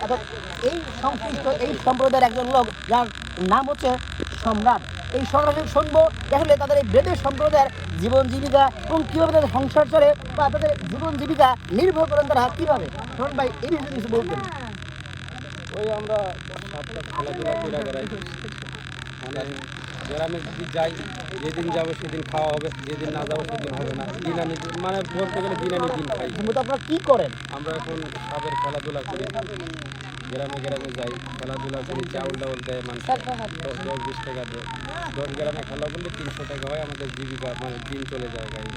অর্থাৎ এই সংশ্লিষ্ট এই সম্প্রদায়ের একজন লোক যার নাম হচ্ছে সম্রাট। এই সম্রাট শুনবো আসলে তাদের এই বেদের সম্প্রদায়ের জীবন জীবিকা এবং কীভাবে তাদের সংসার চলে বা তাদের জীবন জীবিকা নির্ভর করেন তারা কীভাবে। শোন ভাই এই বিষয়ে কিছু বলতেন। ওই আমরা খেলাধুলা করে বেড়াই, মানে গ্রামে যদি যাই, যেদিন যাবো সেদিন খাওয়া হবে, যেদিন না যাবো সেদিন হবে না। দিন আনি মানে বলতে গেলে দিন আনি দিন খাই। মূলত আপনারা কী করেন? আমরা এখন সাপের খেলাধুলা করি, গ্রামে গ্রামে যাই, খেলাধুলা করি, চাউল ডাউল দেয় মানুষ 10-20 টাকা দেয়। 10 গ্রামে খেলা করলে 300 টাকা হয়, আমাদের জীবিকা মানে দিন চলে যায় গাড়ি।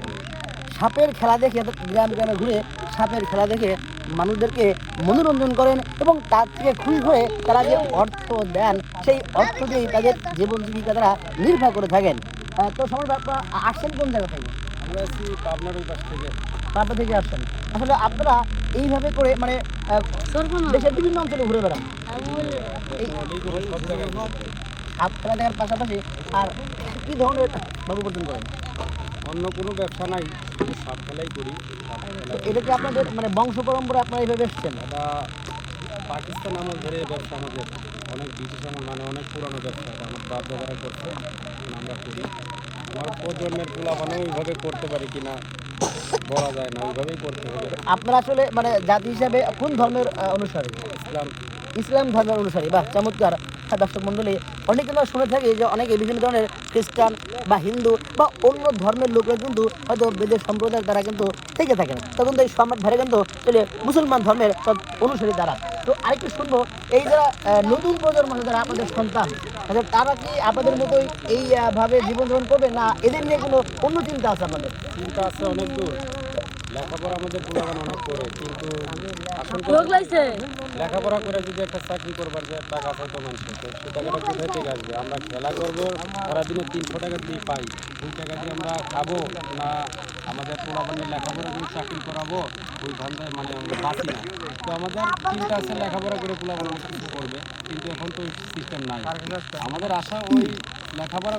সাপের খেলা দেখে গ্রামে গ্রামে ঘুরে সাপের খেলা দেখে মানুষদেরকে মনোরঞ্জন করেন এবং তার থেকে খুশি হয়ে তারা যে অর্থ দেন সেই অর্থ দিয়েই তাদের জীবন জীবিকা তারা নির্বাহ করে থাকেন। তো সময় আপনারা আসছেন কোন জায়গা থেকে? আমরা আছি পাবনার ওই পাশ থেকে। পাবনা থেকে আসছেন। আসলে আপনারা এইভাবে করে মানে দেশের বিভিন্ন অঞ্চলে ঘুরে বেড়ান সব জায়গায় সাপ খেলা দেখার পাশাপাশি আর কী ধরনের বাবু উপার্জন করেন? অন্য কোনো ব্যবসা নাই, শুধু সাপ খেলাই করি। তো এটা কি আপনাদের মানে বংশ পরম্পরা আপনারা এইভাবে এসছেন? এটা পাকিস্তান আমল ধরে ব্যবসা, আমাদের অনেক ব্রিটিশ আমল, মানে অনেক পুরানো ব্যবসা। এটা আমার বাপ দাদারা করছে, আমরা করি। আমার প্রজন্মের পোলাপানও ওইভাবে করতে পারি কিনা বলা যায় না, ওইভাবেই করতে হবে। আপনারা আসলে মানে জাতি হিসাবে কোন ধর্মের অনুসারী? ইসলাম। ইসলাম ধর্মের অনুসারী। বাহ, চমৎকার। দর্শক মণ্ডলী, অনেক কিন্তু শুনে থাকি যে অনেকে বিভিন্ন ধরনের খ্রিস্টান বা হিন্দু বা অন্য ধর্মের লোকরা কিন্তু হয়তো বেদের সম্প্রদায়ের দ্বারা কিন্তু থেকে থাকে না, তখন তো এই সম্রাট ভাইরা কিন্তু চলে মুসলমান ধর্মের অনুসারী দ্বারা। তো আরেকটু শুনবো, এই যারা নতুন প্রজন্ম যারা আপনাদের সন্তান, তারা কি আপনাদের মতোই এইভাবে জীবনযাপন করবে না এদের নিয়ে কোনো অন্য চিন্তা আছে আপনাদের? চিন্তা আছে অনেক দূর। লেখাপড়া আমাদের পোলাপান অনেক করে, কিন্তু আসল লেখাপড়া করে যদি একটা চাকরি করবার যে টাকা চাইতো মানুষের, সে টাকাটা কোথায় থেকে আসবে? আমরা খেলা করবো, সারাদিনে 300 টাকা দিয়ে পাই, ওই টাকা দিয়ে আমরা খাবো না আমাদের পোলাপানের লেখাপড়া দিয়ে চাকরি করাবো? ওই ধান্দায় মানে আমরা বাঁচি না। তো আমাদের চিন্তা আছে লেখাপড়া করে পোলাপান অনেক কিছু করবে, কিন্তু এখন তো ওই সিস্টেম নাই। আমাদের আশা ওই লেখাপড়া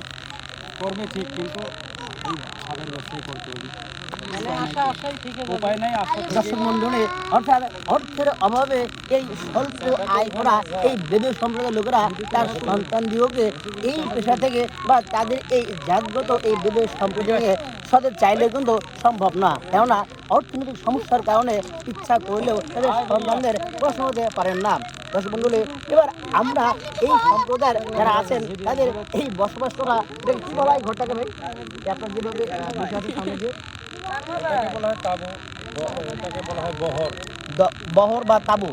করবে ঠিক, কিন্তু ওই সাদের ব্যবসায় করতে হবে, উপায় নাই। দর্শক মন্ডলী, অর্থাৎ অর্থের অভাবে এই স্বল্প আয় করা এই বেদের সম্প্রদায়ের লোকেরা তার সন্তান দিগকে এই পেশা থেকে বা তাদের এই জাগ্রত এই বেদের সম্প্রদায়কে সদের চাইলেও কিন্তু সম্ভব না, কেননা অর্থনৈতিক সমস্যার কারণে ইচ্ছা করলেও তাদের সন্তানদের প্রশ্ন হতে পারেন না। দর্শক মন্ডলী, এবার আমরা এই সম্প্রদায়ের যারা আছেন তাদের এই বসবাস করা কি বলা হয় ঘরটাকে ভাই আপনার যেভাবে বসে আছে সামনে দিয়ে? এটাকে বলা হয় তাবু, এটাকে বলা হয় বহর। বহর বা তাবু।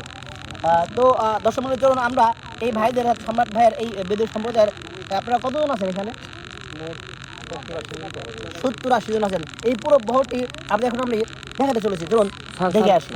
তো দর্শক মন্ডলী, চলুন আমরা এই ভাইদের সম্রাট ভাইয়ের এই বেদের সম্প্রদায়ের আপনারা কতজন আছেন এখানে? 70-80 জন আছেন। এই পুরো বহরটি আপনি এখন আমি দেখাতে চলেছি, চলুন দেখে আসুন।